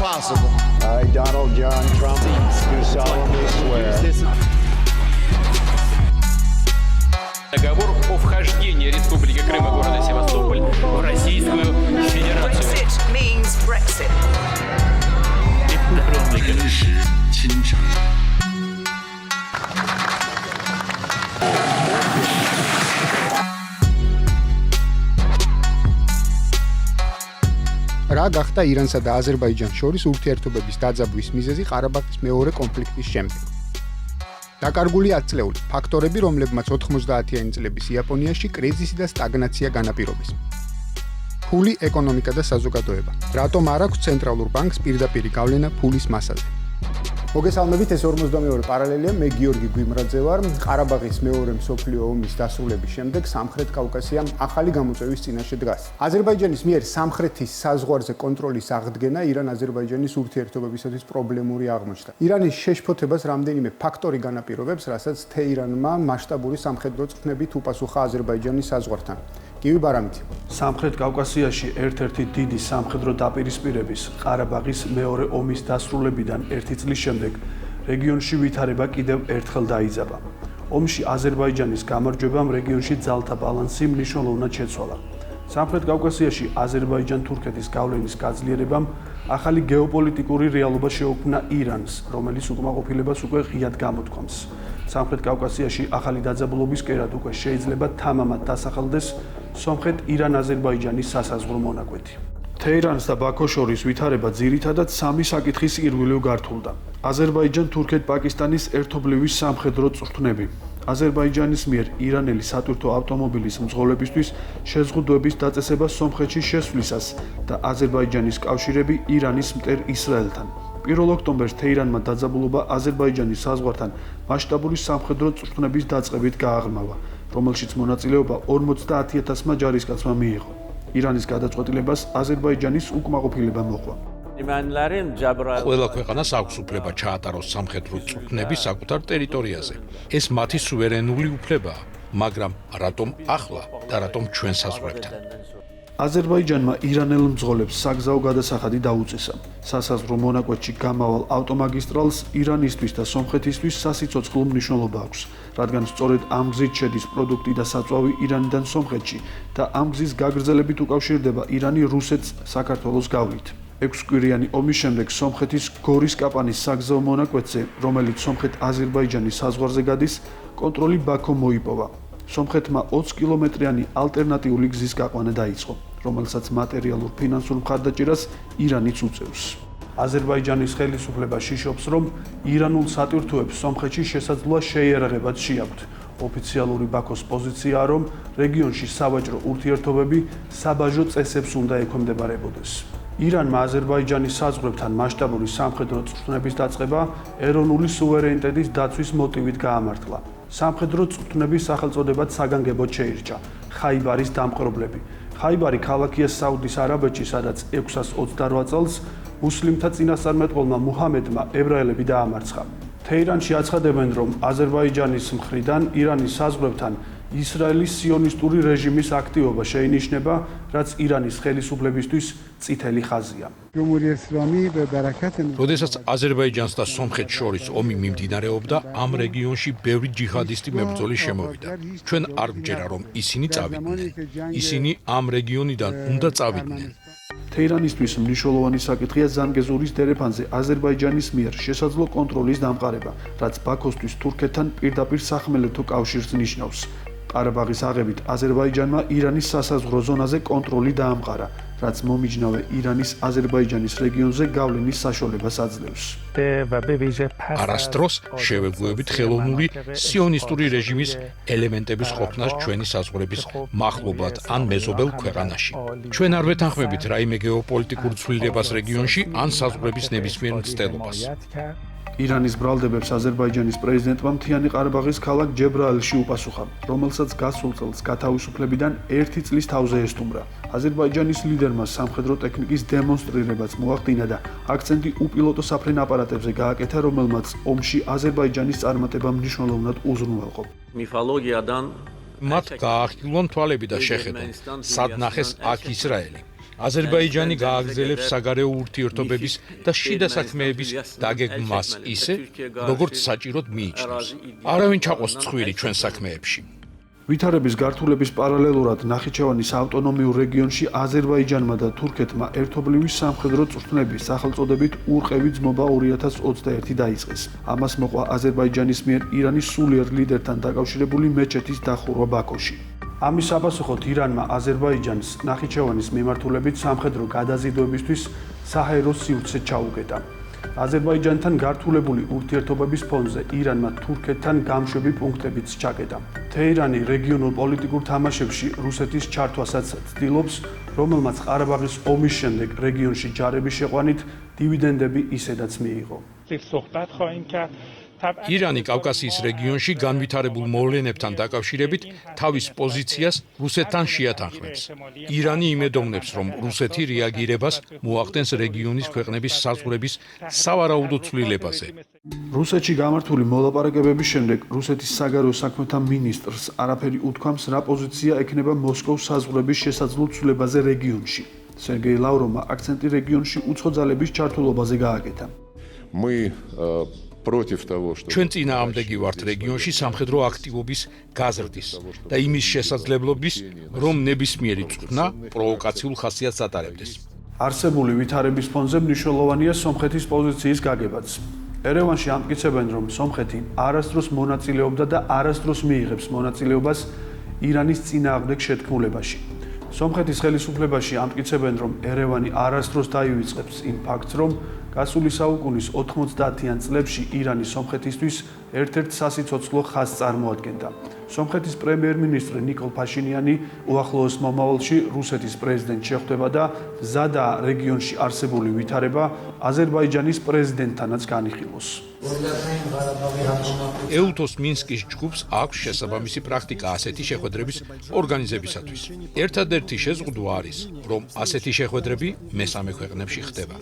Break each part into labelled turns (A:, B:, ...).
A: possible.
B: I, Donald John Trump, do solemnly swear.
C: Договор о вхождении Республики Крым и города Севастополь в Российскую Федерацию.
D: Brexit means Brexit.
E: რა გახდა ირანსა და აზერბაიჯანს შორის ურთიერთობების დაძაბვის მიზეზი ყარაბაღის მეორე კონფლიქტის შემდეგ. დაკარგული ათწლეული ფაქტორები, რომლებმაც 90-იანი წლების იაპონიაში კრიზისი და სტაგნაცია განაპირობეს. ფული, ეკონომიკა და საზოგადოება. რატომ არ აქვს ცენტრალურ ბანკს პირდაპირი გავლენა ფულის მასაზე? მოგესალმებით, ეს 52 პარალელია, მე გიორგი გვიმრაძე ვარ. ყარაბაღის მეორე მსოფლიო ომის დასრულების შემდეგ სამხრეთ კავკასია ახალი გამოწვევის წინაშე დგას. აზერბაიჯანის მიერ სამხრეთის საზღვარზე კონტროლის აღდგენა ირან-აზერბაიჯანის ურთიერთობებისათვის პრობლემური აღმოჩნდა. ირანის შეშფოთებას რამდენიმე ფაქტორი განაპირობებს, რასაც თეირანმა მასშტაბური სამხედრო წვრთნებით უპასუხა აზერბაიჯანის საზღვართან. კივი ბარამიძე.
F: სამხრეთ კავკასიაში ერთ-ერთი დიდი სამხედრო დაპირისპირების ყარაბაღის მეორე ომის დასრულებიდან 1 წლის შემდეგ რეგიონში ვითარება კიდევ ერთხელ დაიძაბა. ომში აზერბაიჯანის გამარჯვებამ რეგიონში ძალთა ბალანსი მნიშვნელოვნად შეცვალა. სამხრეთ კავკასიაში აზერბაიჯან-თურქეთის გავლენის გაძლიერებამ ახალი გეოპოლიტიკური რეალობა შეუქმნა ირანს, რომელიც უკმაყოფილებას უკვე ღიად გამოთქვამს. სამხრეთ კავკასიაში ახალი დაძაბულობის კერად უკვე შეიძლება თამამად დასახელდეს სომხეთ ირან-აზერბაიჯანის სასაზღვრო მონაკვეთი. თეირანს და ბაქოს შორის ვითარება ძირითადად სამი საკითხის ირგვლივ გართულდა. აზერბაიჯან-თურქეთ-პაკისტანის ერთობლივი სამხედრო წვრთნები. აზერბაიჯანის მიერ ირანელი სატვირთო ავტომობილის მძღოლებისთვის შეზღუდვების დაწესება სომხეთში შესვლისას და აზერბაიჯანის კავშირები ირანის მტერ ისრაელთან. 1 ოქტომბერს თეირანმა დაძაბულობა აზერბაიჯანის საზღვართან მასშტაბური სამხედრო წვრთნების დაწყებით გააღრმავა, რომელშიც მონაწილეობა 50,000-მა ჯარისკაცმა მიიღო. ირანის გადაწყვეტილებას აზერბაიჯანის უკმაყოფილება მოჰყვა.
G: ყველა ქვეყანას აქვს უფლება ჩაატაროს სამხედრო წვრთნები საკუთარ ტერიტორიაზე. ეს მათი სუვერენული უფლებაა, მაგრამ რატომ ახლა და რატომ ჩვენ საზღვრებთან?
F: აზერბაიჯანმა ირანელ მძღოლებს საგზაო გადასახადი დაუწესა. სასაზღვრო მონაკვეთში გამავალ ავტომაგისტრალს ირანისთვის და სომხეთისთვის სასიცოცხლო მნიშვნელობა აქვს, რადგან სწორედ ამ გზით შედის პროდუქტი და საწვავი ირანიდან სომხეთში და ამ გზის გაგრძელებით უკავშირდება ირანი რუსეთს საქართველოს გავლით. 6 კვირიანი ომის შემდეგ სომხეთის გორის კაპანის საგზაო მონაკვეთზე, რომელიც სომხეთ-აზერბაიჯანის საზღვარზე გადის, კონტროლი ბაქო მოიპოვა. სომხეთმა 20 კილომეტრიანი ალტერნატიული გზის გაყვანა დაიწყო, რომელსაც მატერიალურ ფინანსურ მხარდაჭერას ირანიც უწევს. აზერბაიჯანის ხელისუფლება შიშობს, რომ ირანულ სატვირთოებს სომხეთში შესაძლოა შეიარაღებაც შეაქვთ. ოფიციალური ბაქოს პოზიციაა, რომ რეგიონში სავაჭრო ურთიერთობები საბაჟო წესებს უნდა ექვემდებარებოდეს. ირანმა აზერბაიჯანის საზღვრებთან მასშტაბური სამხედრო წვრთნების დაწყება ეროვნული სუვერენიტეტის დაცვის მოტივით გაამართლა. სამხედრო წვრთნების სახელწოდებად საგანგებოდ შეირჩა ხაიბარის დამპყრობლები. ხაიბარი ქალაქია საუდის არაბეთში, სადაც 628 წელს მუსლიმთა წინასწარმეტყველმა მუჰამედმა ებრაელები დაამარცხა. თეირანში აცხადებენ, რომ აზერბაიჯანის მხრიდან ირანის საზღვრებთან ისრაელის სიონისტური რეჟიმის აქტივობა შეინიშნება, რაც ირანის ხელისუფლებისთვის წითელი ხაზია.
G: როდესაც აზერბაიჯანს და სომხეთს შორის ომი მიმდინარეობდა, ამ რეგიონში ბევრი ჯიჰადისტი მებრძოლი შემოვიდა. ჩვენ არ გვჯერა, რომ ისინი წავიდნენ. ისინი ამ რეგიონიდან უნდა წავიდნენ.
F: თეირანისთვის მნიშვნელოვანი საკითხია ზანგეზურის დერეფანზე აზერბაიჯანის მიერ შესაძლო კონტროლის დამყარება, რაც ბაქოსთვის თურქეთთან პირდაპირ სახმელეთო კავშირს ნიშნავს. ყარაბაღის აღებით აზერბაიჯანმა ირანის სასაზღვრო ზონაზე კონტროლი დაამყარა, რაც მომიჯნავე ირანის აზერბაიჯანის რეგიონზე გავლენის საშუალებას აძლევს.
G: არასდროს შევეგუებით ხელოვნური სიონისტური რეჟიმის ელემენტების ყოფნას ჩვენი საზღვრების მახლობლად ან მეზობელ ქვეყანაში. ჩვენ არ ვეთანხმებით რაიმე გეოპოლიტიკურ ცვლილებას რეგიონში ან საზღვრების ნებისმიერ მცდელობას.
F: ირანის ბრალდებებს აზერბაიჯანის პრეზიდენტმა მთიანი ყარაბაღის ქალაქ ჯებრაილში უპასუხა, რომელსაც გასულ წელს გათავისუფლებიდან 1 წლის თავზე ესტუმრა. აზერბაიჯანის ლიდერმა სამხედრო ტექნიკის დემონსტრირებაც მოახდინა და აქცენტი უპილოტო საფრენ აპარატებზე გააკეთა, რომელმაც ომში აზერბაიჯანის წარმატება მნიშვნელოვნად უზრუნველყო.
G: მათ გაახილონ თვალები და შეხედონ, სად ნახეს აქ ისრაელი. აზერბაიჯანი გააგრძელებს საგარეო ურთიერთობების და შიდა საქმეების დაგეგმვას ისე, როგორც საჭიროდ მიიჩნევს. არავინ ჩაყოს ცხვირი ჩვენ საქმეებში.
F: ვითარების გართულების პარალელურად ნახიჩევანის ავტონომიურ რეგიონში აზერბაიჯანმა და თურქეთმა ერთობლივი სამხედრო წვრთნების სახელწოდებით ურყევი ძმობა 2021 დაიწყეს. ამას მოყვა აზერბაიჯანის მიერ ირანის სულიერ ლიდერთან დაკავშირებული მეჩეთის დახურვა ბაქოში. ამის საპასუხოდ ირანმა აზერბაიჯანს ნახიჩევანის მიმართულებით სამხედრო გადაზიდვებისთვის საჰაერო სივრცე ჩაუგედა. აზერბაიჯანთან გართულებული ურთიერთობების ფონზე ირანმა თურქეთთან გამშვები პუნქტებიც ჩაკეტა. თეირანი რეგიონულ პოლიტიკურ თამაშებში რუსეთის ჩართვასაც ცდილობს, რომელმაც ყარაბაღის ომის შემდეგ რეგიონში ჯარების შეყვანით დივიდენდები ისედაც მიიღო.
G: ირანი კავკასიის რეგიონში განვითარებულ მოვლენებთან დაკავშირებით თავის პოზიციას რუსეთთან შეათანხმებს. ირანი იმედოვნებს, რომ რუსეთი რეაგირებას მოახდენს რეგიონის ქვეყნების საზღვრების სავარაუდო ცვლილებაზე.
F: რუსეთში გამართული მოლაპარაკებების შემდეგ რუსეთის საგარეო საქმეთა მინისტრს არაფერი უთქვამს, რა პოზიცია ექნება მოსკოვის საზღვრების შესაძლო ცვლილებაზე რეგიონში. სერგეი ლავროვმა აქცენტი რეგიონში უცხო ძალების ჩართულობაზე გააკეთა.
G: ჩვენ წინააღმდეგი ვართ რეგიონში სამხედრო აქტივობის გაზრდის და იმის შესაძლებლობის, რომ ნებისმიერი წვრთნა პროვოკაციულ ხასიათს ატარებდეს.
F: არსებული ვითარების ფონზე მნიშვნელოვანია სომხეთის პოზიციის გაგებაც. ერევანში ამტკიცებენ, რომ სომხეთი არასდროს მონაწილეობდა და არასდროს მიიღებს მონაწილეობას ირანის წინააღმდეგ შეთქმულებაში. სომხეთის ხელისუფლებაში ამტკიცებენ, რომ ერევანი არასდროს დაივიწყებს იმ ფაქტს, რომ გასული საუკუნის 90-იან წლებში ირანი სომხეთისთვის ერთ-ერთ სასიცოცხლო ხაზს წარმოადგენდა. სომხეთის პრემიერ-მინისტრი ნიკოლ ფაშინიანი უახლოეს მომავალში რუსეთის პრეზიდენტს შეხვდება და მზადაა რეგიონში არსებული ვითარება აზერბაიჯანის პრეზიდენტთანაც განიხილოს.
G: ეუთოს მინსკის ჯგუფს აქვს შესაბამისი პრაქტიკა ასეთი შეხვედრების ორგანიზებისათვის. ერთადერთი შეზღუდვა არის, რომ ასეთი შეხვედრები მესამე ქვეყნებში ხდება.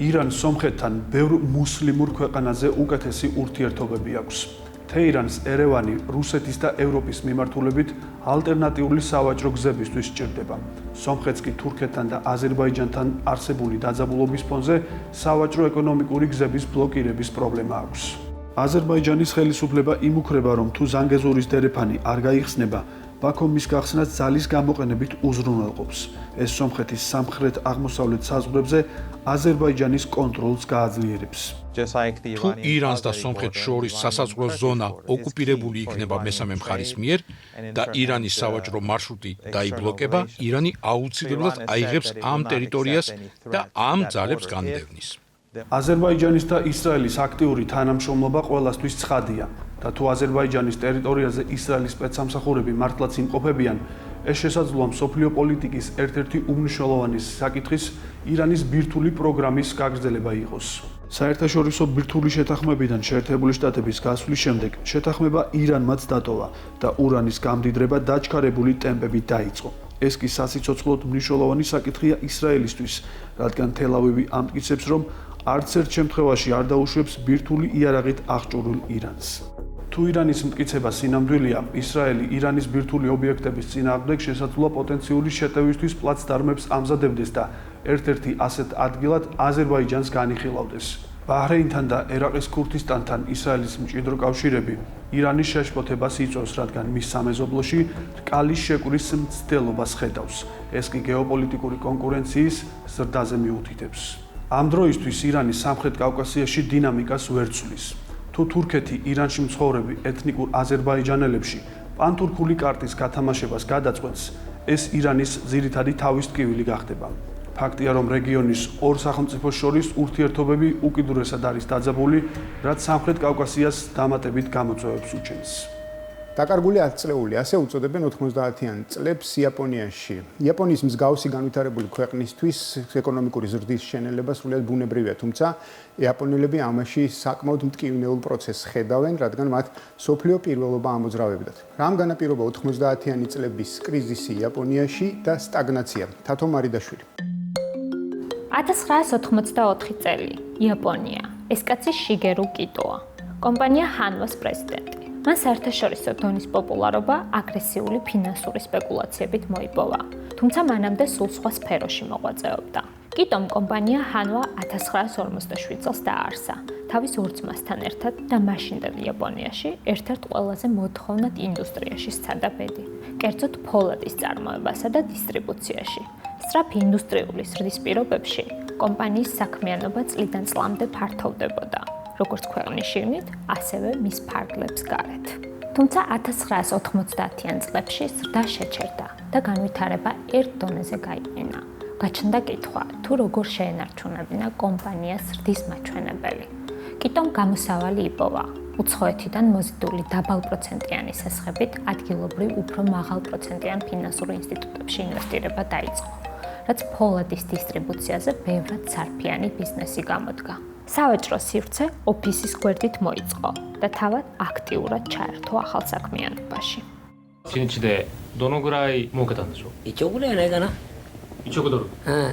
F: ირანს სომხეთთან ბევრ მუსლიმურ ქვეყანაზე უკეთესი ურთიერთობები აქვს. თეირანს ერევანი რუსეთის და ევროპის მიმართულებით ალტერნატიული სავაჭრო გზებისთვის სჭირდება. სომხეთს კი თურქეთთან და აზერბაიჯანთან არსებული დაძაბულობის ფონზე სავაჭრო-ეკონომიკური გზების ბლოკირების პრობლემა აქვს. აზერბაიჯანის ხელისუფლება იმუქრება, რომ თუ ზანგეზურის დერეფანი არ გაიხსნება, ბაქო მის გახსნას ძალის გამოყენებით უზრუნველყოფს. ეს სომხეთის სამხრეთ-აღმოსავლეთ საზღვრებზე აზერბაიჯანის კონტროლს გააძლიერებს.
G: თუ ირანს და სომხეთს შორის სასაზღვრო ზონა ოკუპირებული იქნება მესამე მხარის მიერ და ირანის სავაჭრო მარშრუტი დაიბლოკება, ირანი აუცილებლად აიღებს ამ ტერიტორიას და ამ ძალებს განდევნის.
F: აზერბაიჯანის და ისრაელის აქტიური თანამშრომლობა ყველასთვის ცხადია და თუ აზერბაიჯანის ტერიტორიაზე ისრაელის სპეცსამსახურები მართლაც იმყოფებიან, ეს შესაძლოა მსოფლიო პოლიტიკის ერთ-ერთი უმნიშვნელოვანესი საკითხის ირანის ბირთვული პროგრამის გაგრძელება იყოს. საერთაშორისო ბირთვული შეთანხმებიდან შეერთებული შტატების გასვლის შემდეგ შეთანხმება ირანმაც დატოვა და ურანის გამდიდრება დაჩქარებული ტემპებით დაიწყო. ეს კი სასიცოცხლოდ მნიშვნელოვანი საკითხია ისრაელისთვის, რადგან თელ-ავივი ამტკიცებს, რომ არც ერთ შემთხვევაში არ დაუშვებს ბირთვული იარაღით აღჭურვილ ირანს. თუ ირანის მტკიცება სინამდვილეა, ისრაელი ირანის ბირთვული ობიექტების წინააღმდეგ შესაძლოა პოტენციური შეტევისთვის პლაცდარმებს ამზადებდეს და ერთ-ერთი ასეთ ადგილად აზერბაიჯანს განიხილავდეს. ბაჰრეინთან და ერაყის ქურთისტანთან ისრაელის მჭიდრო კავშირები ირანის შეშფოთებას იწვევს, რადგან მის სამეზობლოში რკალის შეკვრის მცდელობას ხედავს. ეს კი გეოპოლიტიკური კონკურენციის ზრდაზე მიუთითებს. ამ დროისთვის ირანის სამხრეთ კავკასიაში დინამიკას ვერ ცვლის. თუ თურქეთი ირანში მცხოვრები ეთნიკურ აზერბაიჯანელებში პანთურქული კარტის გათამაშებას გადაწყვეტს, ეს ირანის ძირითადი თავისტკივილი გახდება. ფაქტია, რომ რეგიონის ორ სახელმწიფოს შორის ურთიერთობები უკიდურესად არის დაძაბული, რაც სამხრეთ კავკასიას დამატებით გამოწვევებს უჩენს.
E: დაკარგული ათწლეული, ასე უწოდებენ 90-იან წლებს იაპონიაში. იაპონიის მსგავსი განვითარებული ქვეყნისთვის ეკონომიკური ზრდის შენელება სრულიად ბუნებრივია, თუმცა იაპონელები ამაში საკმაოდ მტკივნეულ პროცესს ხედავენ, რადგან მათ სოფლიო პირველობა ამოძრავებდათ. რამ განაპირობა 90-იანი წლების კრიზისი იაპონიაში და სტაგნაცია? თათო მარიდაშვილი.
A: 1984 წელი, იაპონია. ეს კაცი შიგერუ კიტოა. კომპანია ჰანვას პრეზიდენტი. მან საერთაშორისო დონის პოპულარობა აგრესიული ფინანსური სპეკულაციებით მოიპოვა, თუმცა მანამდე სულ სხვა სფეროში მოღვაწეობდა. კიტომ კომპანია Hanwha 1957 წელს დააარსა, თავის ორ ძმასთან ერთად და მაშინდელ იაპონიაში ერთ-ერთ ყველაზე მოთხოვნად ინდუსტრიაში სცადა ბედი, კერძოდ ფოლადის წარმოებასა და დისტრიბუციაში. სწრაფი ინდუსტრიული ზრდის პირობებში კომპანიის საქმიანობა წლიდან წლამდე ფართოვდებოდა, როგორც ქვეყნის შიგნით, ასევე მის ფარგლებს გარეთ. თუმცა 1990-იან წლებში ზრდა შეჩერდა და განვითარება ერთ დონეზე გაიყინა. გაჩნდა კითხვა, თუ როგორ შეენარჩუნებინა კომპანიას ზრდის მაჩვენებელი. კიტომ გამოსავალი იპოვა, უცხოეთიდან მოზიდული დაბალპროცენტიანი სასხებით ადგილობრივ უფრო მაღალპროცენტიან ფინანსურ ინსტიტუტებში ინვესტირება დაიწყო, რაც ფოლადის დისტრიბუციაზე ბევრად სარფიანი ბიზნესი გამოდგა. სავაჭრო სივრცე ოფისის გვერდით მოიწყო და თავად აქტიურად ჩაერთო ახალ საქმიანობაში.
C: 1日でどのぐらい儲けたんでしょう
H: 1億ぐらいじゃないかな。
C: 1億ドル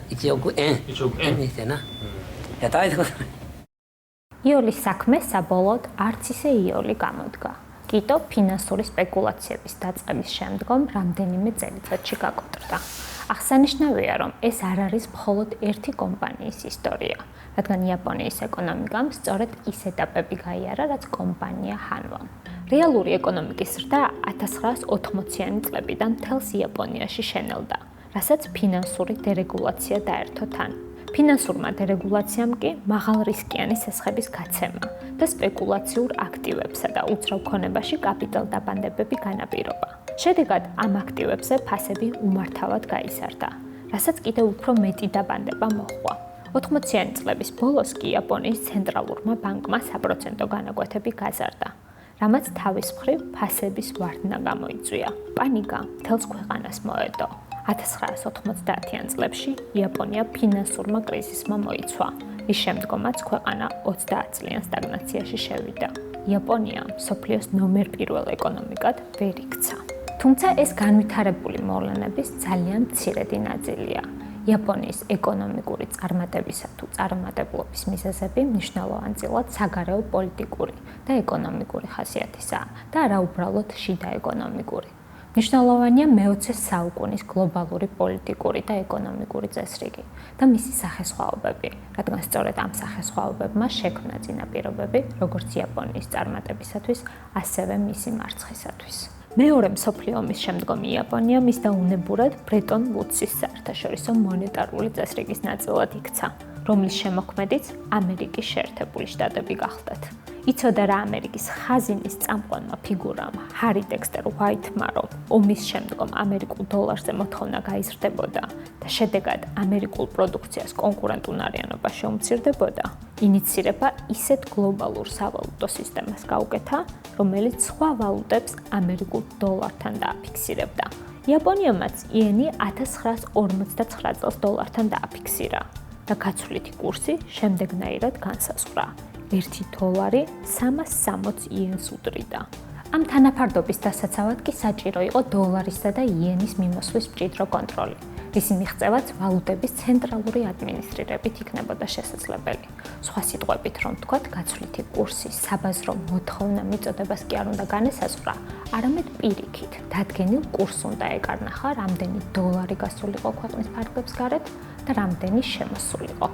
H: 1億円。
C: 1億円
H: にしてな。いや、大したことない。
A: იოლის საქმე საბოლოოდ არც ისე იოლი გამოდგა. კიტო ფინანსური სპეკულაციების დაწყების შემდგომ რამდენიმე წელიწადში გაკოტრდა. აღსანიშნავია, რომ ეს არ არის მხოლოდ ერთი კომპანიის ისტორია, რადგან იაპონიის ეკონომიკამ სწორედ ის ეტაპები გაიარა, რაც კომპანია Hanwha. რეალური ეკონომიკის ზრდა 1980-იანი წლებიდან მთელს იაპონიაში შენელდა, რასაც ფინანსური დერეგულაცია დაერთო თან. ფინანსურმა დერეგულაციამ კი მაღალრისკიანი სასხების გაცემა და სპეკულაციურ აქტივებსა და უძრავ ქონებაში კაპიტალდაბანდებები განაპირობა. შედეგად ამ აქტივებზე ფასები უმართავად გაიზარდა, რასაც კიდევ უფრო მეტი დაბანდება მოჰყვა. 80-იანი წლების ბოლოს კი იაპონიის ცენტრალურმა ბანკმა საპროცენტო განაკვეთები გაზარდა, რამაც თავის მხრივ ფასების ვარდნა გამოიწვია. პანიკა მთელს ქვეყანას მოედო. 1990-იან წლებში იაპონია ფინანსურმა კრიზისმა მოიცვა, რის შემდგომაც ქვეყანა 30 წლიან სტაგნაციაში შევიდა. იაპონია მსოფლიოს ნომერ პირველ ეკონომიკად ვერ იქცა. თუმცა ეს განვითარებული მოვლენების ძალიან მცირედი ნაწილია. იაპონიის ეკონომიკური წარმატებისა თუ წარუმატებლობის მიზეზები მნიშვნელოვანწილად საგარეო პოლიტიკური და ეკონომიკური ხასიათისაა და არა უბრალოდ შიდა ეკონომიკური. მნიშვნელოვანია მე-20 საუკუნის გლობალური პოლიტიკური და ეკონომიკური წესრიგი და მისი სახესხვაობები, რადგან სწორედ ამ სახესხვაობებმა შექმნა წინაპირობები როგორც იაპონიის წარმატებისათვის, ასევე მისი მარცხისათვის. მეორე მსოფლიო ომის შემდგომ იაპონია მისდა უნებურად ბრეტონ ვუდსის საერთაშორისო მონეტარული წესრიგის ნაწილად იქცა, რომლის შემოქმედიც ამერიკის შეერთებული შტატები გახდათ. იცოდა რა ამერიკის ხაზინის წამყვანმა ფიგურამ ჰარი დექსტერ უაითმა, რომ ომის შემდგომ ამერიკულ დოლარზე მოთხოვნა გაიზრდებოდა და შედეგად ამერიკულ პროდუქციას კონკურენტუნარიანობა შეუმცირდებოდა, ინიცირება ისეთ გლობალურ სავალუტო სისტემას გაუკეთა, რომელიც სხვა ვალუტებს ამერიკულ დოლართან დააფიქსირებდა. იაპონიამაც იენი 1959 წელს დოლართან დააფიქსირა და გაცვლითი კურსი შემდეგნაირად განსაზღვრა. 1 დოლარი 360 იენს უდრიდა. ამ თანაფარდობის დასაცავად კი საჭირო იყო დოლარისა და იენის მიმოსვლის მჭიდრო კონტროლი, რისი მიღწევაც ვალუტების ცენტრალური ადმინისტრირებით იქნებოდა შესაძლებელი. სხვა სიტყვებით რომ ვთქვათ, გაცვლითი კურსის საბაზრო მოთხოვნა მიწოდებას კი არ უნდა განესაზღვრა, არამედ პირიქით, დადგენილ კურსს უნდა ეკარნახა, რამდენი დოლარი გასულიყო ქვეყნის ფარგლებს გარეთ და რამდენი შემოსულიყო.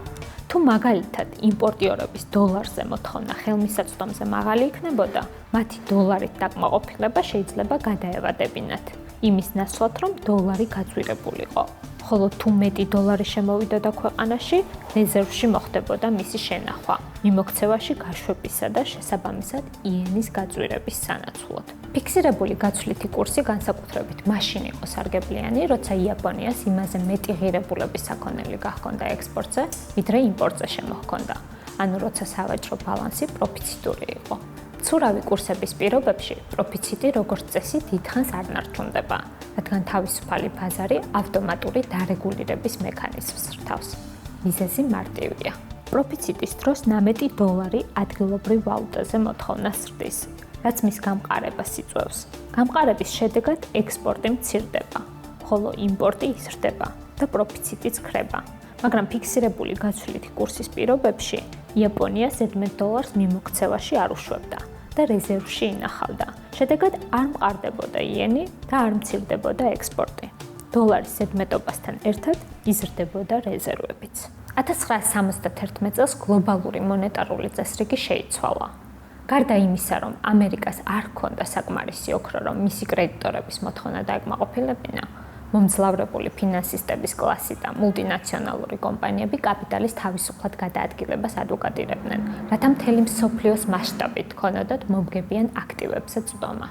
A: თუ მაგალითად იმპორტიორების დოლარზე მოთხოვნა ხელმისაწვდომზე მაღალი იქნებოდა, მათი დოლარით დაკმაყოფილება შეიძლება გადაევადებინათ, იმის ნაცვლად, რომ დოლარი გაძვირებულიყო. ხოლო თუ მეტი დოლარი შემოვიდოდა ქვეყანაში, რეზერვში მოხდებოდა მისი შენახვა, მიმოქცევაში გაშვებისა და შესაბამისად იენის გაძვირების სანაცვლოდ. ფიქსირებული გაცვლითი კურსი განსაკუთრებით მაშინ იყო სარგებლიანი, როცა იაპონიას იმაზე მეტი ღირებულების საქონელი გაჰქონდა ექსპორტზე, ვიდრე იმპორტზე შემოჰქონდა, ანუ როცა სავაჭრო ბალანსი პროფიციტური იყო. ცურავი კურსების პირობებში პროფიციტი როგორც წესი დიდხანს არ ნარჩუნდება, რადგან თავისუფალი ბაზარი ავტომატური დარეგულირების მექანიზმს რთავს. მიზეზი მარტივია. პროფიციტის დროს ნამეტი დოლარი ადგილობრივ ვალუტაზე მოთხოვნას ზრდის, რაც მის გამყარებას იწვევს. გამყარების შედეგად ექსპორტი მცირდება, ხოლო იმპორტი იზრდება და პროფიციტიც ქრება. მაგრამ ფიქსირებული გაცვლითი კურსის პირობებში იაპონია ზედმეტ დოლარს მიმოქცევაში არ უშვებდა და რეზერვში ინახავდა, შედეგად არ მყარდებოდა იენი და არ მცირდებოდა ექსპორტი. დოლარის ზედმეტობასთან ერთად იზრდებოდა რეზერვებიც. 1971 წელს გლობალური მონეტარული წესრიგი შეიცვალა. გარდა იმისა, რომ ამერიკას არ ჰქონდა საკმარისი ოქრო, რომ მისი კრედიტორების მოთხოვნა დაეკმაყოფილებინა, მომძლავრებული ფინანსისტების კლასი და მულტინაციონალური კომპანიები კაპიტალის თავისუფლად გადაადგილებას ადვოკატირებდნენ, რათა მთელი მსოფლიოს მასშტაბით ჰქონოდათ მომგებიან აქტივებზე წვდომა.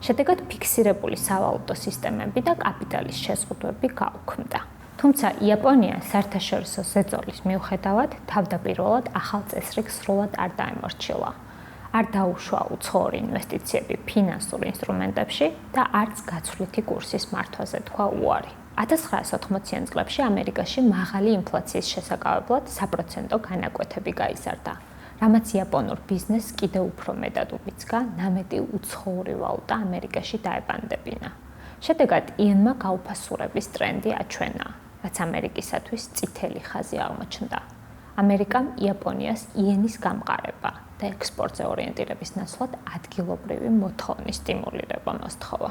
A: შედეგად ფიქსირებული სავალუტო სისტემები და კაპიტალის შეზღუდვები გაუქმდა. თუმცა იაპონია საერთაშორისო ზეწოლის მიუხედავად თავდაპირველად ახალ წესრიგს სრულად არ დაემორჩილა. არ დაუშვა უცხოური ინვესტიციები ფინანსურ ინსტრუმენტებში და არც გაცვლითი კურსის მართვაზე თქვა უარი. 1980-იან წლებში ამერიკაში მაღალი ინფლაციის შესაკავებლად საპროცენტო განაკვეთები გაიზარდა, რამაც იაპონურ ბიზნესს კიდევ უფრო მეტად უბიძგა ნამეტი უცხოური ვალუტა ამერიკაში დაებანდებინა. შედეგად იენმა გაუფასურების ტრენდი აჩვენა, რაც ამერიკისათვის წითელი ხაზი აღმოჩნდა. ამერიკამ იაპონიას იენის გამყარება და ექსპორტზე ორიენტირების ნაცვლად ადგილობრივი მოთხოვნის სტიმულირება მოსთხოვა.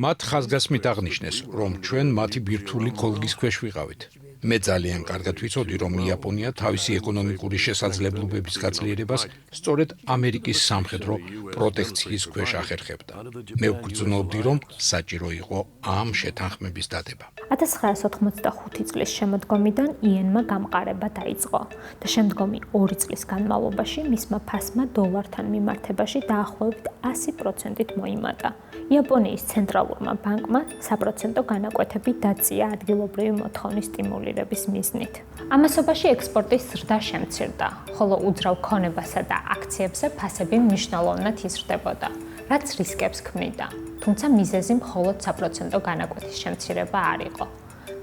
G: მათ ხაზგასმით აღნიშნეს, რომ ჩვენ მათი ბირთვული ქოლგის ქვეშ ვიყავით. მე ძალიან კარგად ვიცოდი, რომ იაპონია თავისი ეკონომიკური შესაძლებლობების გაძლიერებას სწორედ ამერიკის სამხედრო პროტექციის ქვეშ ახერხებდა. მე ვგრძნობდი, რომ საჭირო იყო ამ შეთანხმების დადება.
A: 1985 წლის შემოდგომიდან იენმა გამყარება დაიწყო და შემდგომი 2 წლის განმავლობაში მისმა ფასმა დოლართან მიმართებაში დაახლოებით 100%-ით მოიმატა. იაპონიის ცენტრალურმა ბანკმა საპროცენტო განაკვეთები დაწია ადგილობრივი მოთხოვნის სტიმულირების მიზნით. ამასობაში ექსპორტის ზრდა შემცირდა, ხოლო უძრავ ქონებასა და აქციებზე ფასები მნიშვნელოვნად იზრდებოდა, რაც რისკებს ქმნიდა. თუმცა მიზეზი მხოლოდ საპროცენტო განაკვეთის შემცირება არ იყო.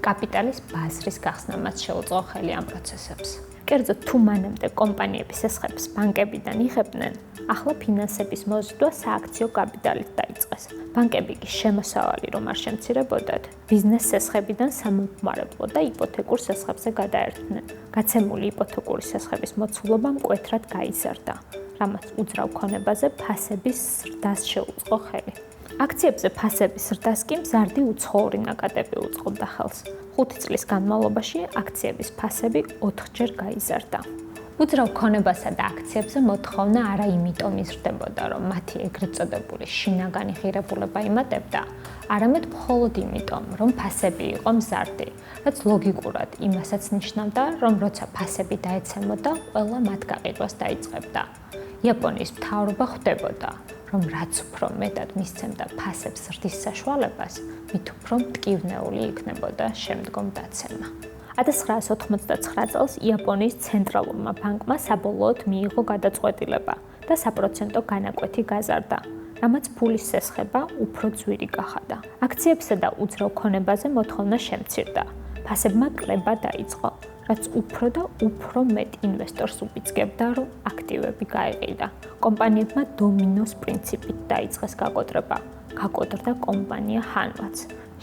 A: კაპიტალის ბაზრის გახსნამაც შეუწყო ხელი ამ პროცესებს. კერძოდ, თუ მანამდე კომპანიების ესხებს ბანკებიდან იღებდნენ, ახლა ფინანსების მოზიდვა სააქციო კაპიტალით დაიწყეს. ბანკები კი შემოსავალი რომ არ შემცირებოდათ, ბიზნეს ესხებიდან სამომხმარებლო და იპოთეკურ ესხებზე გადაერთნენ. გაცემული იპოთეკური ესხების მოცულობა მკვეთრად გაიზარდა, რამაც უძრავ ქონებაზე ფასების ზრდას შეუწყო ხელი. აქციებზე ფასების ზრდას კი მზარდი უცხოური ნაკადები უწყობდა ხელს. 5 წლის განმავლობაში აქციების ფასები 4-ჯერ გაიზარდა. უძრავ ქონებასა და აქციებზე მოთხოვნა არა იმიტომ იზრდებოდა, რომ მათი ეგრეთ წოდებული შინაგანი ღირებულება იმატებდა, არამედ მხოლოდ იმიტომ, რომ ფასები იყო მზარდი, რაც ლოგიკურად იმასაც ნიშნავდა, რომ როცა ფასები დაეცემოდა, ყველა მათ გაყიდვას დაიწყებდა. იაპონიის მთავრობა ხვდებოდა, რომ რაც უფრო მეტად მისცემდა ფასებს ზრდის საშუალებას, მით უფრო მტკივნეული იქნებოდა შემდგომ დაცემა. 1989 წელს იაპონიის ცენტრალურმა ბანკმა საბოლოოდ მიიღო გადაწყვეტილება და საპროცენტო განაკვეთი გაზარდა, რამაც ფულის სესხება უფრო ძვირი გახადა. აქციებსა და უძრავ ქონებაზე მოთხოვნა შემცირდა. ფასებმა კლება დაიწყო, რაც უფრო და უფრო მეტ ინვესტორს უბიძგებდა, რომ აქტივები გაეყიდა. კომპანიებმა დომინოს პრინციპით დაიწყეს გაკოტრება. გაკოტრდა კომპანია ჰანვაც.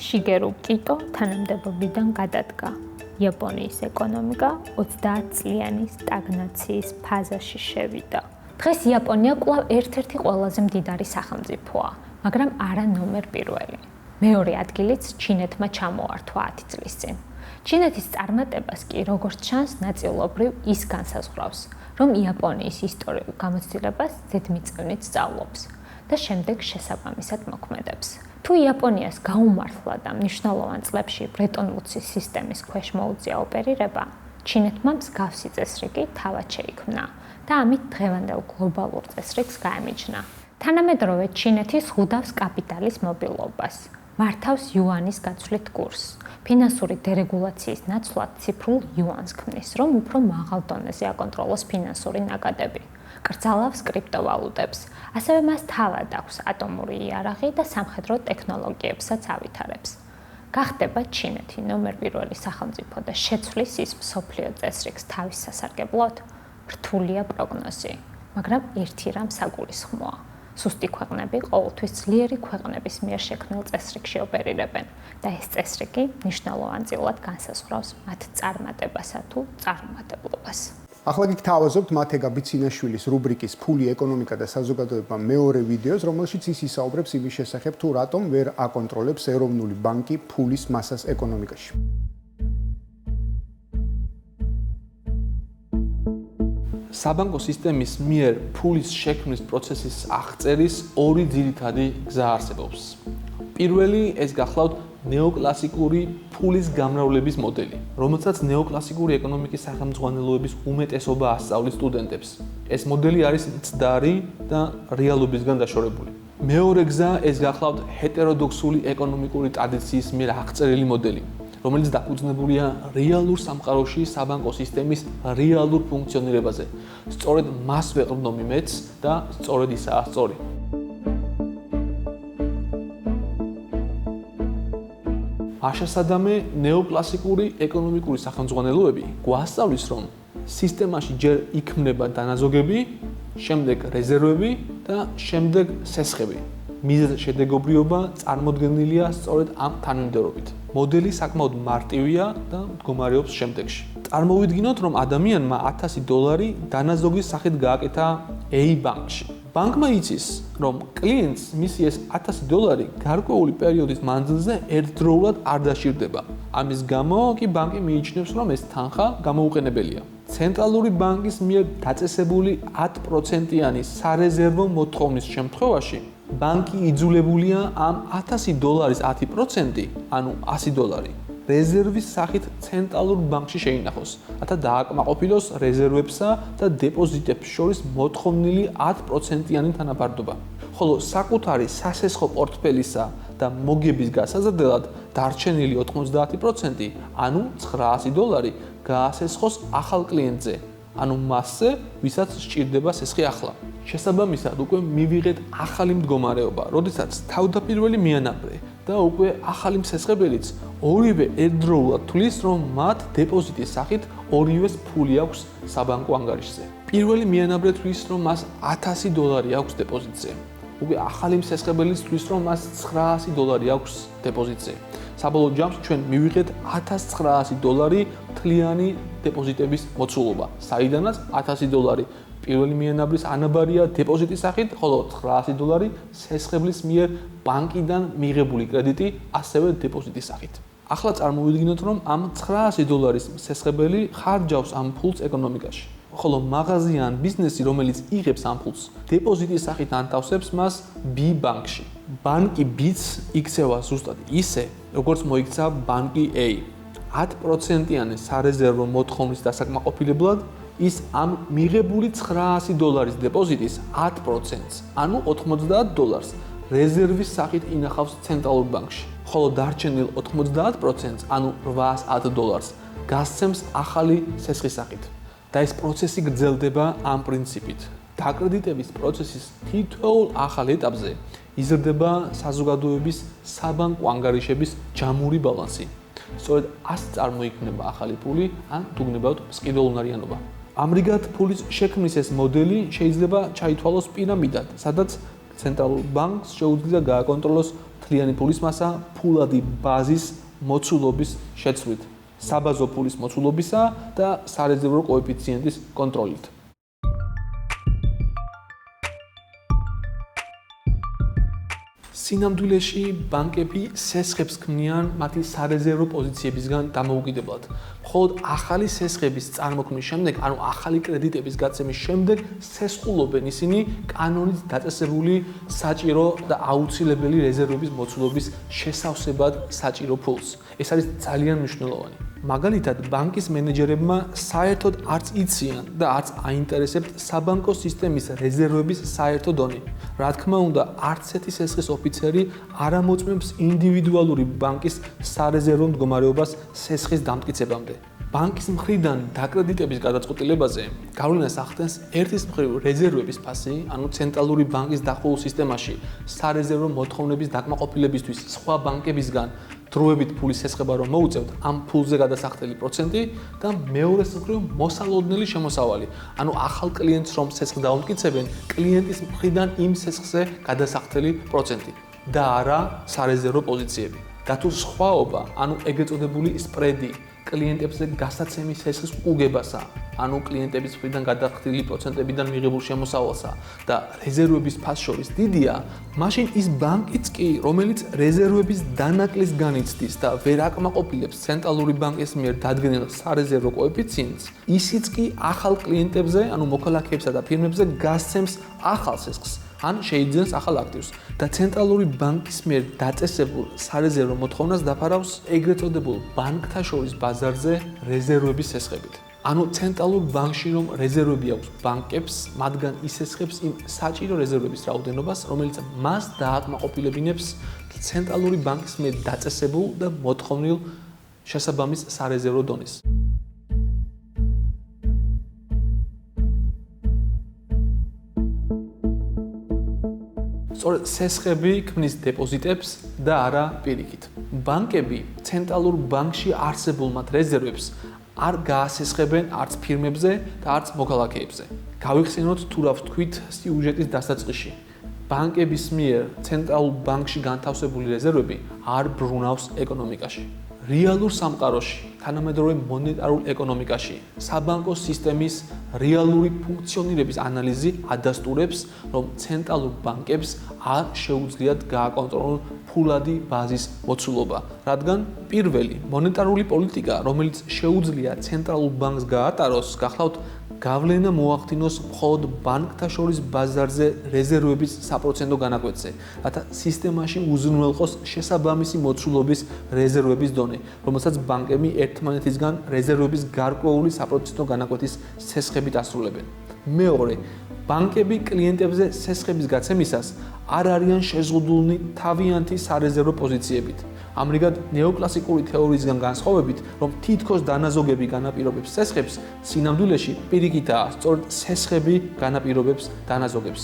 A: შიგერუ კიტო თანამდებობიდან გადადგა. იაპონიის ეკონომიკა 30 წლიანი სტაგნაციის ფაზაში შევიდა. დღეს იაპონია კვლავ ერთ-ერთი ყველაზე მდიდარი სახელმწიფოა, მაგრამ არა ნომერ პირველი. მეორე ადგილიც ჩინეთმა ჩამოართვა 10 წლის წინ. ჩინეთის წარმატებას კი როგორც ჩანს ნაწილობრივ ის განსაზღვრავს, რომ იაპონიის ისტორიულ გამოცდილებას ზედმიწევნით სწავლობს და შემდეგ შესაბამისად მოქმედებს. თუ იაპონიას გაუმართლა და მნიშვნელოვან წლებში ბრეტონ ვუდსის სისტემის ქვეშ მოუწია ოპერირება, ჩინეთმა მსგავსი წესრიგი თავად შეიქმნა და ამით დღევანდელ გლობალურ წესრიგს გაემიჯნა. თანამედროვე ჩინეთი ზღუდავს კაპიტალის მობილობას, მართავს იუანის გაცვლით კურსს. ფინანსური დერეგულაციის ნაცვლად ციფრულ იუანს ქმნის, რომ უფრო მაღალ დონეზე აკონტროლოს ფინანსური ნაკადები. კრძალავს კრიპტოვალუტებს, ასევე მას თავად აქვს ატომური იარაღი და სამხედრო ტექნოლოგიებსაც ავითარებს. გახდება ჩინეთი ნომერ პირველი სახელმწიფო და შეცვლის ის მსოფლიო წესრიგს თავის სასარგებლოდ? რთულია პროგნოზი, მაგრამ ერთი რამ საგულისხმოა. სუსტი ქვეყნები ყოველთვის ძლიერი ქვეყნების მიერ შექმნილ წესრიგში ოპერირებენ და ეს წესრიგი მნიშვნელოვანწილად განსაზღვრავს მათ წარმატებასა თუ წარუმატებლობას.
E: ახლა გიგთავაზობთ მათე გაბიცინაშვილის რუბრიკის ფული ეკონომიკა და საზოგადოება მეორე ვიდეოს, რომელშიც ის ისაუბრებს იმის შესახებ, თუ რატომ ვერ აკონტროლებს ეროვნული ბანკი ფულის მასას ეკონომიკაში.
I: საბანკო სისტემის მიერ ფულის შექმნის პროცესის აღწერის ორი ძირითადი გზა არსებობს. პირველი ეს გახლავთ ნეოკლასიკური ფულის გამრავლების მოდელი, რომელსაც ნეოკლასიკური ეკონომიკის სახელმძღვანელოების უმეტესობა ასწავლის სტუდენტებს. ეს მოდელი არის მცდარი და რეალობისგან დაშორებული. მეორე გზა ეს გახლავთ ჰეტეროდოქსული ეკონომიკური ტრადიციის მიერ აღწერილი მოდელი, რომელიც დაფუძნებულია რეალურ სამყაროში საბანკო სისტემის რეალურ ფუნქციონირებაზე. სწორედ მას ვეყრდნობი მეც და სწორედ ისაა სწორი. აშასადამე ნეოკლასიკური ეკონომიკური სახელმძღვანელოები გვასწავლის, რომ სისტემაში ჯერ იქმნება დანაზოგები, შემდეგ რეზერვები და შემდეგ სესხები. მიზეზშედეგობრიობა წარმოდგენილია სწორედ ამ თანმიმდევრობით. მოდელი საკმაოდ მარტივია და მდგომარეობს შემდეგში. წარმოვიდგინოთ, რომ ადამიანმა $1000 დანაზოგის სახით გააკეთა A ბანკში. ბანკმა იცის, რომ კლიენტს მისი ეს $1000 გარკვეული პერიოდის მანძილზე ერთდროულად არ დაშირდება. ამის გამო კი ბანკი მიიჩნევს, რომ ეს თანხა გამოუყენებელია. ცენტრალური ბანკის მიერ დაწესებული 10%-იანი სარეზერვო მოთხოვნის შემთხვევაში ბანკი იძულებულია ამ $1000-ის 10%, ანუ $100 რეზერვის სახით ცენტრალურ ბანკში შეინახოს, რათა დააკმაყოფილოს რეზერვებსა და დეპოზიტებს შორის მოთხოვნილი 10%-იანი თანაბარდობა. ხოლო საკუთარი სასესხო პორტფელისა და მოგების გასაზრდელად დარჩენილი 90%, ანუ $900 გაასესხოს ახალ კლიენტზე, ანუ მასზე, ვისაც სჭირდება სესხი ახლა. შესაბამისად, უკვე მივიღეთ ახალი მდგომარეობა, როდესაც თავდაპირველი მიანაბრე და უკვე ახალი მსესხებელიც ორივე ერთდროულად თვლის, რომ მათ დეპოზიტის სახით ორივეს ფული აქვს საბანკო ანგარიშზე. პირველი მიანაბრე თვლის, რომ მას $1000 აქვს დეპოზიტზე. უკვე ახალი მსესხებელიც თვლის, რომ მას $900 აქვს დეპოზიტზე. საბოლოო ჯამს ჩვენ მივიღეთ $1900 მთლიანი დეპოზიტების მოცულობა, საიდანაც $1000 პირველი მიანაბრის ანაბარია დეპოზიტის სახით, ხოლო $900 სესხებლის მიერ ბანკიდან მიღებული კრედიტი, ასევე დეპოზიტის სახით. ახლა წარმოვიდგინოთ, რომ ამ $900 სესხებელი ხარჯავს ამ ფულს ეკონომიკაში. ხოლო მაღაზია ან ბიზნესი, რომელიც იღებს ამ ფულს, დეპოზიტის სახით ანთავსებს მას B ბანკში. ბანკი B-ც იქცევა ზუსტად ისე, როგორც მოიქცა ბანკი A. 10%-იანი სარეზერვო მოთხოვნის დასაკმაყოფილებლად ის ამ მიღებული $900 დეპოზიტის 10%-ს, ანუ $90 რეზერვის სახით ინახავს ცენტრალურ ბანკში. ხოლო დარჩენილ 90%-ს, ანუ $810 გასცემს ახალი სესხის სახით. და ეს პროცესი გრძელდება ამ პრინციპით. დაკრედიტების პროცესის თითოეულ ახალ ეტაპზე იზრდება საზოგადოების საბანკო ანგარიშების ჯამური ბალანსი. სწორედ ასე წარმოიქმნება ახალი ფული, ან თუგნებავთ მსყიდველუნარიანობა. ამრიგად, ფულის შექმნის ეს მოდელი შეიძლება ჩაითვალოს პირამიდად, სადაც ცენტრალურ ბანკს შეუძლია გააკონტროლოს მთლიანი ფულის მასა ფულადი ბაზის მოცულობის შეცვლით, საბაზო ფულის მოცულობისა და სარეზერვო კოეფიციენტის კონტროლით. სინამდვილეში ბანკები სესხებს ქმნიან მათი სარეზერვო პოზიციებისგან დამოუკიდებლად. მხოლოდ ახალი სესხების წარმოქმნის შემდეგ, ანუ ახალი კრედიტების გაცემის შემდეგ, სესხულობენ ისინი კანონით დაწესებული საჭირო და აუცილებელი რეზერვების მოცულობის შესავსებად საჭირო ფულს. ეს არის ძალიან მნიშვნელოვანი. მაგალითად, ბანკის მენეჯერებმა საერთოდ არც იციან და არც აინტერესებთ საბანკო სისტემის რეზერვების საერთო დონე. რა თქმა უნდა, არც ერთი სესხის ოფიცერი არ ამოწმებს ინდივიდუალური ბანკის სარეზერვო მდგომარეობას სესხის დამტკიცებამდე. ბანკის მხრიდან დაკრედიტების გადაწყვეტილებაზე გავლენას ახდენს ერთის მხრივ რეზერვების ფასი, ანუ ცენტრალური ბანკის დახურულ სისტემაში სარეზერვო მოთხოვნების დაკმაყოფილებისთვის სხვა ბანკებისგან დროებით ფულის სესხება რომ მოუწევთ, ამ ფულზე გადასახდელი პროცენტი და მეორეს მხრივ მოსალოდნელი შემოსავალი, ანუ ახალ კლიენტს რომ სესხი დაუმტკიცებენ, კლიენტის მხრიდან იმ სესხზე გადასახდელი პროცენტი და არა სარეზერვო პოზიციები. და თუ სხვაობა, ანუ ეგრეთ წოდებული სპრედი კლიენტებზე გასაცემის სესხის უგებასა, ანუ კლიენტების მხრიდან გადახდილი პროცენტებიდან მიღებულ შემოსავალსა და რეზერვების ფასს შორის დიდია, მაშინ ის ბანკიც კი, რომელიც რეზერვების დანაკლის განიცდის და ვერ აკმაყოფილებს ცენტრალური ბანკის მიერ დადგენილ სარეზერვო კოეფიციენტს, ისიც კი ახალ კლიენტებზე, ანუ მოქალაქეებსა და ფირმებზე გასცემს ახალ სესხს. ან შეიძენს ახალ აქტივს და ცენტრალური ბანკის მიერ დაწესებულ სარეზერვო მოთხოვნას დაფარავს ეგრეთ წოდებულ ბანკთა შორის ბაზარზე რეზერვების სესხებით. ანუ ცენტრალურ ბანკში რომ რეზერვები აქვს ბანკებს, მათგან ისესხებს იმ საჭირო რეზერვების რაოდენობას, რომელიც მას დააკმაყოფილებინებს ცენტრალური ბანკის მიერ დაწესებულ და მოთხოვნილ შესაბამის სარეზერვო დონის. სწორედ სესხები ქმნის დეპოზიტებს და არა პირიქით. ბანკები ცენტრალურ ბანკში არსებულ მათ რეზერვებს არ გაასესხებენ არც ფირმებზე და არც მოქალაქეებზე. გავიხსენოთ თუ რა ვთქვით სიუჟეტის დასაწყისში. ბანკების მიერ ცენტრალურ ბანკში განთავსებული რეზერვები არ ბრუნავს ეკონომიკაში. რეალურ სამყაროში, თანამედროვე მონეტარულ ეკონომიკაში, საბანკო სისტემის რეალური ფუნქციონირების ანალიზი ადასტურებს, რომ ცენტრალურ ბანკებს არ შეუძლიათ გააკონტროლონ ფულადი ბაზის მოცულობა, რადგან პირველი მონეტარული პოლიტიკა, რომელიც შეუძლია ცენტრალურ ბანკს გაატაროს, გახლავთ გავლენა მოახდინოს მხოლოდ ბანკთა შორის ბაზარზე რეზერვების საპროცენტო განაკვეთზე, რათა სისტემაში უზრუნველყოს შესაბამისი მოცულობის რეზერვების დონე, რომელსაც ბანკები ერთმანეთისგან რეზერვების გარკვეული საპროცენტო განაკვეთის სესხებით ასრულებენ. მეორე, ბანკები კლიენტებზე სესხების გაცემისას არ არიან შეზღუდულნი თავიანთი სარეზერვო პოზიციებით. ამრიგად, ნეოკლასიკური თეორიისგან განსხვავებით, რომ თითქოს დანაზოგები განაპირობებს სესხებს, სინამდვილეში პირიქითაა, სწორედ სესხები განაპირობებს დანაზოგებს.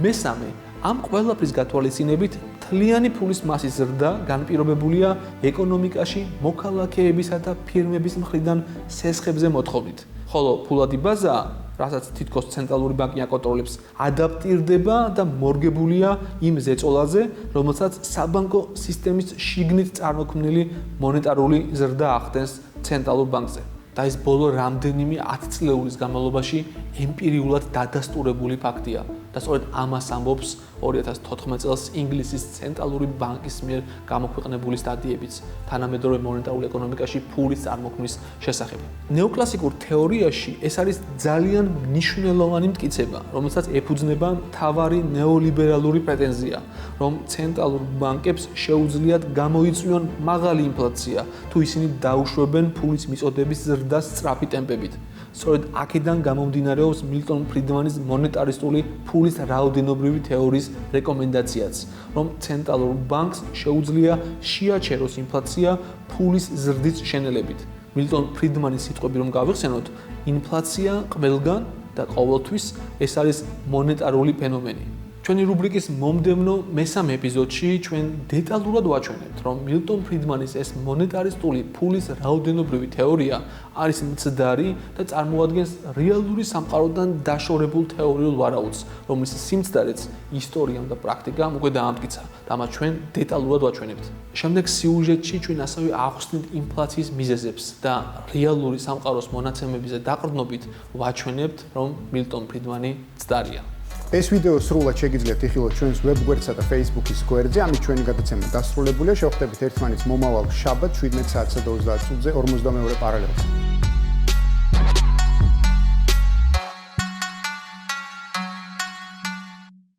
I: მესამე, ამ ყველაფრის გათვალისწინებით, მთლიანი ფულის მასის ზრდა განპირობებულია ეკონომიკაში მოქალაქეებისა და ფირმების მხრიდან სესხებზე მოთხოვნით. ხოლო ფულადი ბაზა, რასაც თითქოს ცენტრალური ბანკი აკონტროლებს, ადაპტირდება და მორგებულია იმ ზეწოლაზე, რომელსაც საბანკო სისტემის შიგნით წარმოქმნილი მონეტარული ზრდა ახდენს ცენტრალურ ბანკზე. და ეს ბოლო რამდენიმე 10 წლეულის განმავლობაში ემპირიულად დადასტურებული ფაქტია. და სწორედ ამას ამბობს 2014 წელს ინგლისის ცენტრალური ბანკის მიერ გამოქვეყნებული სტატიებიც თანამედროვე მონეტარულ ეკონომიკაში ფულის წარმოქმნის შესახებ. ნეოკლასიკურ თეორიაში ეს არის ძალიან მნიშვნელოვანი მტკიცება, რომელსაც ეფუძნება მთავარი ნეოლიბერალური პრეტენზია, რომ ცენტრალურ ბანკებს შეუძლიათ გამოიწვიონ მაღალი ინფლაცია, თუ ისინი დაუშვებენ ფულის მიწოდების ზრდას სწრაფი ტემპებით. სწორედ აქედან გამომდინარეობს მილტონ ფრიდმანის მონეტარისტული ფულის რაოდენობრივი თეორიის რეკომენდაციაც, რომ ცენტრალურ ბანკს შეუძლია შეაჩეროს ინფლაცია ფულის ზრდის შენელებით. მილტონ ფრიდმანის სიტყვები რომ გავიხსენოთ, ინფლაცია ყველგან და ყოველთვის ეს არის მონეტარული ფენომენი. ჩვენი რუბრიკის მომდევნო მესამე ეპიზოდში ჩვენ დეტალურად ვაჩვენებთ, რომ მილტონ ფრიდმანის ეს მონეტარისტული ფულის რაოდენობრივი თეორია არის მცდარი და წარმოადგენს რეალური სამყაროდან დაშორებულ თეორიულ ვარაუდს, რომლის სიმცდარეც ისტორიამ და პრაქტიკამ უკვე დაამტკიცა და მას ჩვენ დეტალურად ვაჩვენებთ. შემდეგ სიუჟეტში ჩვენ ასევე ახსნით ინფლაციის მიზეზებს და რეალური სამყაროს მონაცემებზე დაყრდნობით ვაჩვენებთ, რომ მილტონ ფრიდმანი მცდარია.
E: ეს ვიდეო სრულად შეგიძლიათ იხილოთ ჩვენს ვებგვერდსა და Facebook-ის გვერდზე. ამით ჩვენი გადაცემა დასრულებულია. შევხვდებით ერთმანეთს მომავალ შაბათ 17 საათსა და 30 წუთზე 42 პარალელს.